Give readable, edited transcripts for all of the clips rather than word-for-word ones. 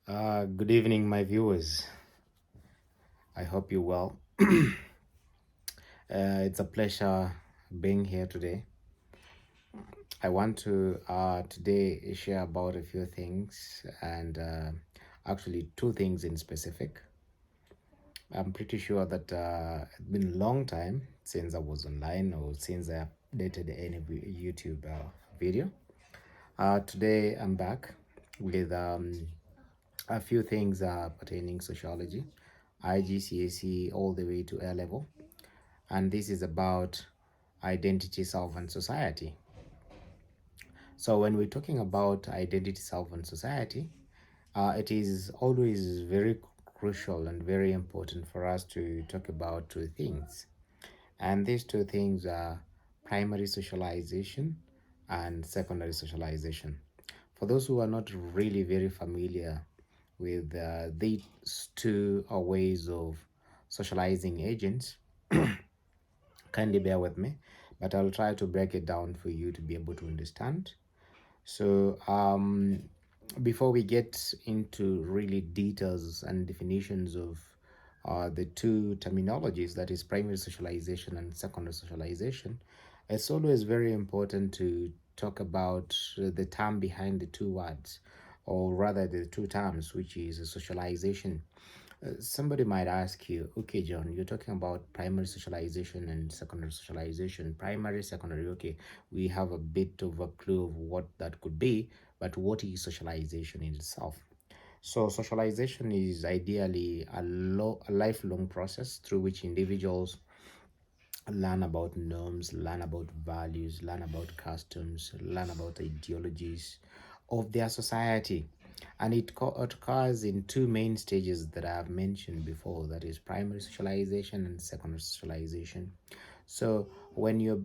Good evening, my viewers. I hope you're well. It's a pleasure being here today. I want to today share about a few things and actually two things in specific. I'm pretty sure that it's been a long time since I was online or since I updated any YouTube video. Today I'm back with a few things pertaining sociology, IGCSE all the way to A level, and this is about identity, self, and society. So when we're talking about identity, self, and society, it is always very crucial and very important for us to talk about two things, and these two things are primary socialization and secondary socialization. For those who are not really very familiar with these two ways of socializing agents, kindly bear with me, but I'll try to break it down for you to be able to understand. So, before we get into really details and definitions of the two terminologies, that is primary socialization and secondary socialization, it's always very important to talk about the term behind the two words, or rather the two terms, which is socialization. Somebody might ask you, okay, John, you're talking about primary socialization and secondary socialization. Primary, secondary, okay, we have a bit of a clue of what that could be, but what is socialization in itself? So, socialization is ideally a lifelong process through which individuals learn about norms, learn about values, learn about customs, learn about ideologies of their society. And it occurs in two main stages that I have mentioned before, that is primary socialization and secondary socialization. So when you're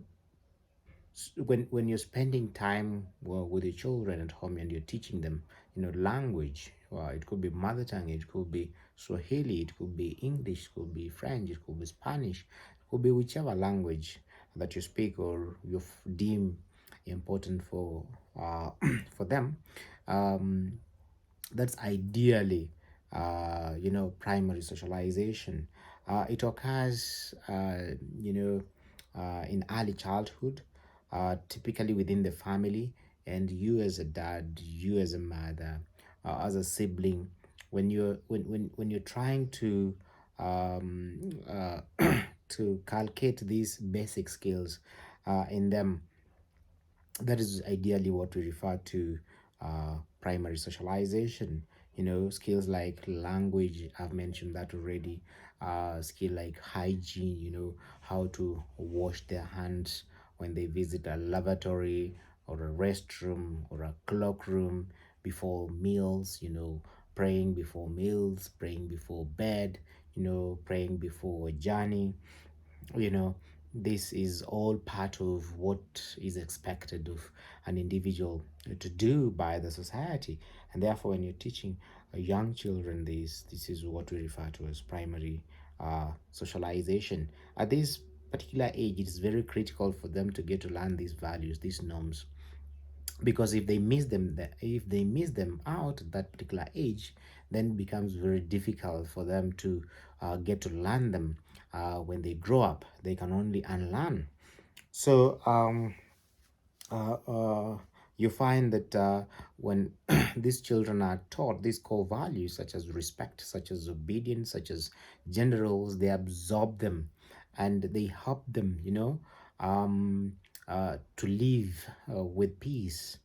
spending time with your children at home and you're teaching them, language, it could be mother tongue, it could be Swahili, it could be English, it could be French, it could be Spanish, it could be whichever language that you speak or you deem important for them. um, that's ideally primary socialization. It occurs in early childhood, typically within the family, and you as a dad, you as a mother, as a sibling, when you're trying to to calculate these basic skills in them, that is ideally what we refer to primary socialization. Skills like language, I've mentioned that already. Skill like hygiene, how to wash their hands when they visit a lavatory or a restroom or a cloak room before meals, praying before meals, praying before bed, praying before a journey. you know this is all part of what is expected of an individual to do by the society, and therefore when you're teaching young children, this is what we refer to as primary socialization. At this particular age, it is very critical for them to get to learn these values, these norms, because if they miss them out at that particular age, then it becomes very difficult for them to get to learn them. When they grow up, they can only unlearn. So uh, uh, you find that when these children are taught these core values, such as respect, such as obedience, such as gender roles, they absorb them and they help them, to live with peace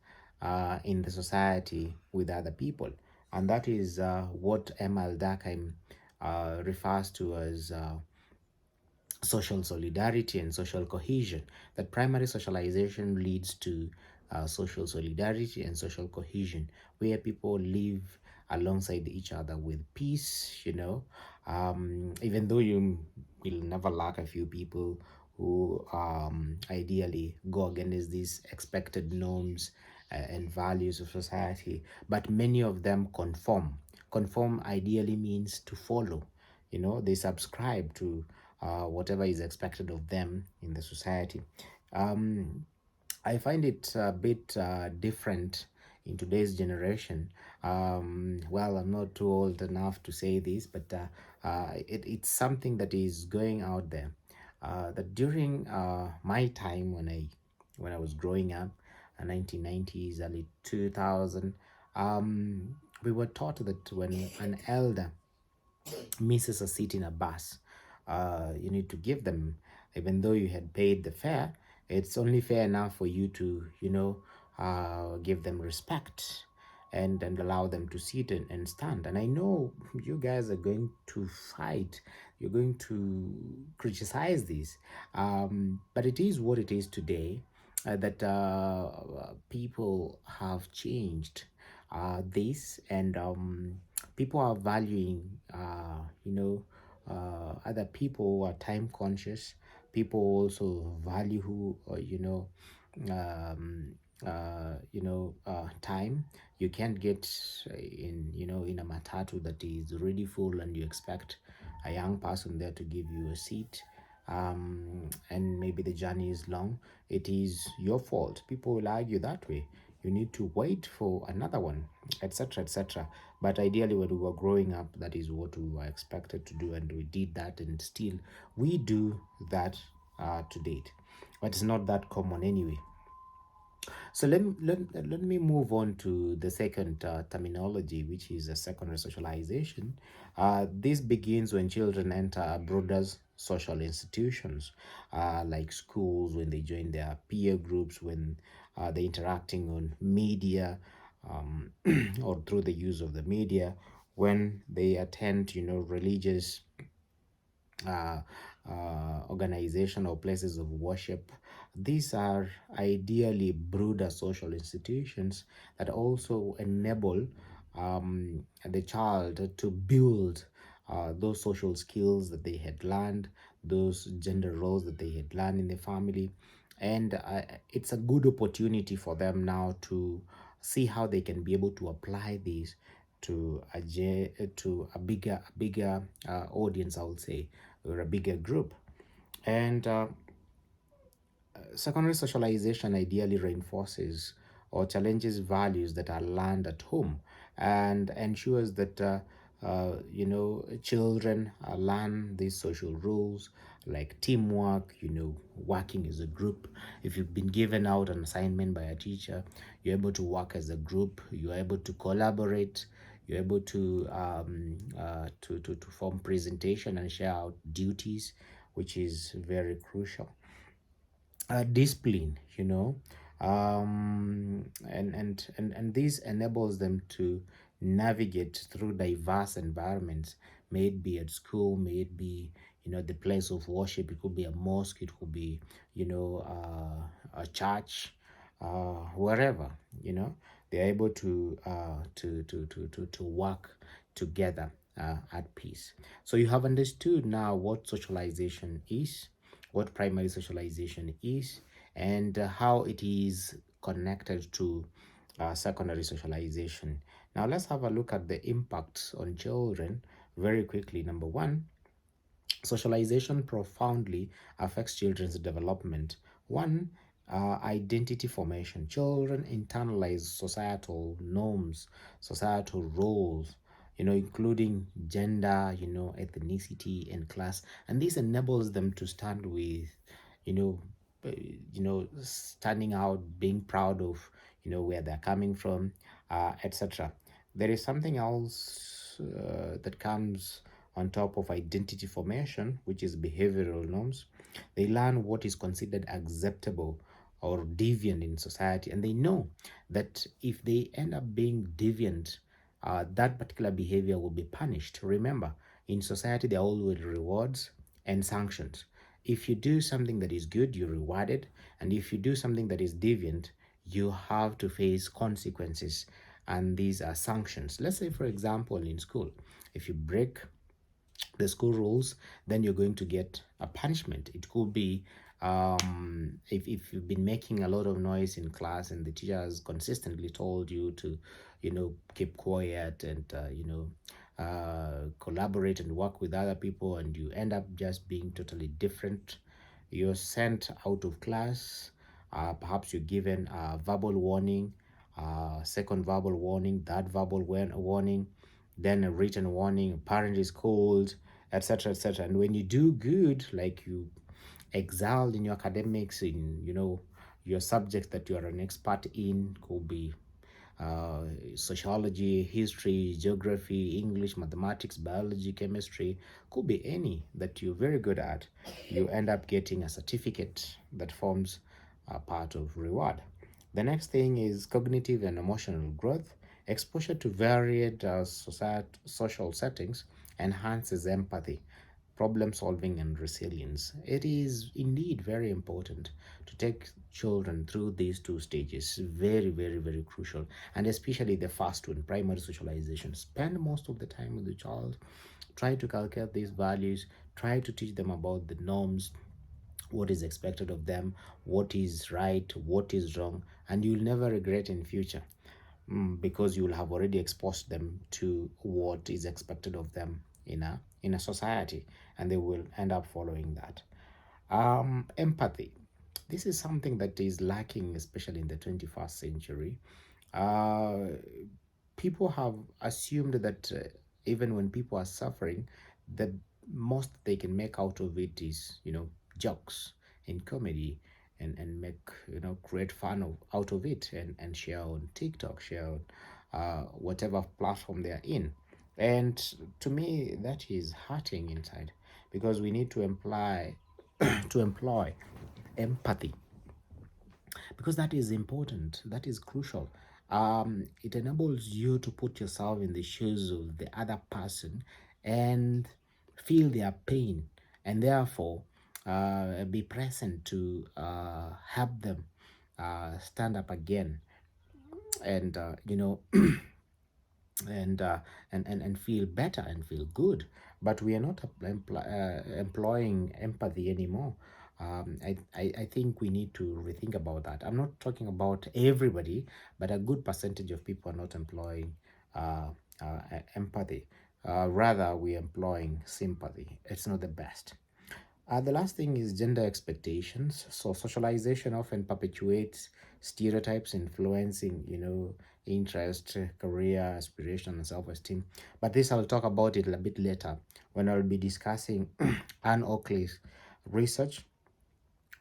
in the society with other people. And that is what Emil Durkheim refers to as social solidarity and social cohesion. That primary socialization leads to social solidarity and social cohesion, where people live alongside each other with peace. Even though you will never lack a few people who ideally go against these expected norms and values of society, but many of them conform. Conform ideally means to follow. They subscribe to whatever is expected of them in the society. um, I find it a bit different in today's generation. Well, I'm not too old enough to say this, but it's something that is going out there. That during my time when I was growing up, 1990s, early 2000, we were taught that when an elder misses a seat in a bus, you need to give them, even though you had paid the fare, it's only fair enough for you to, give them respect and allow them to sit and stand. And I know you guys are going to fight, you're going to criticize this, but it is what it is today. That people have changed this, and people are valuing, other people who are time conscious. People also value who, um, time. You can't get in a matatu that is already full and you expect a young person there to give you a seat, and maybe the journey is long. It is your fault. People will argue that way. You need to wait for another one, etc., etc. But ideally, when we were growing up, that is what we were expected to do, and we did that, and still we do that to date. But it's not that common anyway. So let me move on to the second terminology, which is a secondary socialization. This begins when children enter broader social institutions, like schools, when they join their peer groups, when they're interacting on media, or through the use of the media, when they attend, religious uh, organization or places of worship. These are ideally broader social institutions that also enable the child to build those social skills that they had learned, those gender roles that they had learned in the family. And it's a good opportunity for them now to see how they can be able to apply these to a bigger audience, I would say, or a bigger group. And secondary socialization ideally reinforces or challenges values that are learned at home, and ensures that children learn these social rules like teamwork, working as a group. If you've been given out an assignment by a teacher, you're able to work as a group, you're able to collaborate, you're able to to form presentation and share out duties, which is very crucial. Discipline, and this enables them to navigate through diverse environments. May it be at school, may it be, the place of worship. It could be a mosque, it could be, a church, wherever, they're able to work together at peace. So you have understood now what socialization is, what primary socialization is, and how it is connected to secondary socialization. Now let's have a look at the impacts on children very quickly. Number one, socialization profoundly affects children's development. One, identity formation. Children internalize societal norms, societal roles, including gender, ethnicity, and class, and this enables them to stand with, you know, standing out, being proud of, where they're coming from, etc. There is something else that comes on top of identity formation, which is behavioral norms. They learn what is considered acceptable or deviant in society, and they know that if they end up being deviant, that particular behavior will be punished. Remember, in society, there are always rewards and sanctions. If you do something that is good, you're rewarded, and if you do something that is deviant, you have to face consequences, and these are sanctions. Let's say, for example, in school, if you break the school rules, then you're going to get a punishment. It could be, if you've been making a lot of noise in class and the teacher has consistently told you to, keep quiet and, collaborate and work with other people, and you end up just being totally different, you're sent out of class. Perhaps you're given a verbal warning, second verbal warning, third verbal warning, then a written warning, parent is called, etc., etc. And when you do good, like you excelled in your academics, in your subjects that you are an expert in, could be uh, sociology, history, geography, English, mathematics, biology, chemistry, could be any that you're very good at, you end up getting a certificate that forms a part of reward. The next thing is cognitive and emotional growth. Exposure to varied social settings enhances empathy, problem solving, and resilience. It is indeed very important to take children through these two stages. Very, very, very crucial. And especially the first one, primary socialization. Spend most of the time with the child. Try to calculate these values. Try to teach them about the norms, what is expected of them, what is right, what is wrong, and you'll never regret in future, because you will have already exposed them to what is expected of them in a society, and they will end up following that. Empathy. This is something that is lacking, especially in the 21st century. Uh, People have assumed that even when people are suffering, the most they can make out of it is, jokes and comedy, and make, create fun out of it, and share on TikTok, share on whatever platform they are in. And to me, that is hurting inside, because we need to employ to employ empathy, because that is important, that is crucial. It enables you to put yourself in the shoes of the other person and feel their pain, and therefore be present to help them stand up again, and and and feel better and feel good. But we are not employing empathy anymore. I think we need to rethink about that. I'm not talking about everybody, but a good percentage of people are not employing uh, empathy. Rather, we're employing sympathy. It's not the best. The last thing is gender expectations. So socialization often perpetuates stereotypes influencing, interest, career, aspiration, and self-esteem. But this I'll talk about it a bit later when I'll be discussing Anne Oakley's research,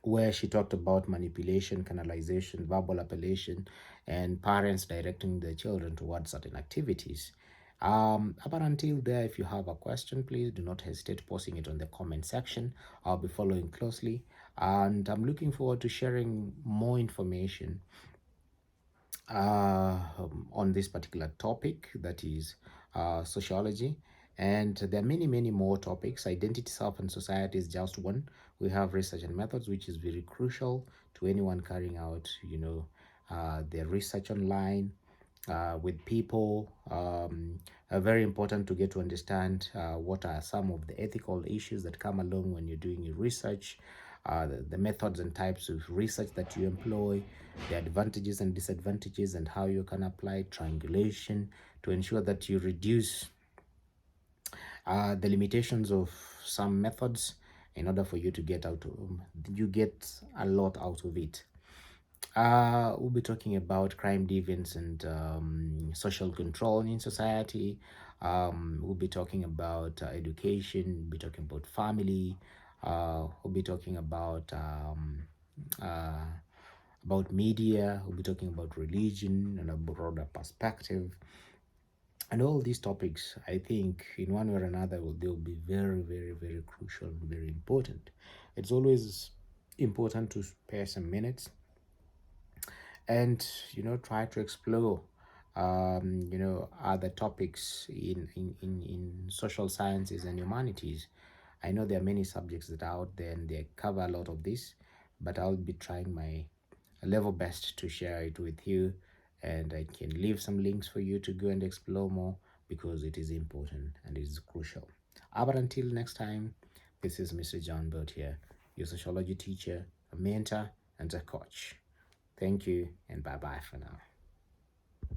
where she talked about manipulation, canalization, verbal appellation, and parents directing their children towards certain activities. Up until there, if you have a question, please do not hesitate posting it on the comment section. I'll be following closely, and I'm looking forward to sharing more information on this particular topic, that is sociology. And there are many, many more topics. Identity, self, and society is just one. We have research and methods, which is very crucial to anyone carrying out, their research online with people. Very important to get to understand what are some of the ethical issues that come along when you're doing your research, the methods and types of research that you employ, the advantages and disadvantages, and how you can apply triangulation to ensure that you reduce the limitations of some methods in order for you to get you get a lot out of it. We'll be talking about crime, deviance, and social control in society. We'll be talking about education. We'll be talking about family. We'll be talking uh, about media. We'll be talking about religion and a broader perspective. And all these topics, I think, in one way or another, they'll be very, very, very crucial and very important. It's always important to spare some minutes and try to explore other topics in social sciences and humanities. I know there are many subjects that are out there and they cover a lot of this, but I'll be trying my level best to share it with you, and I can leave some links for you to go and explore more, because it is important and it is crucial. But until next time, this is Mr. John Burt here, your sociology teacher, a mentor, and a coach. Thank you, and bye bye for now.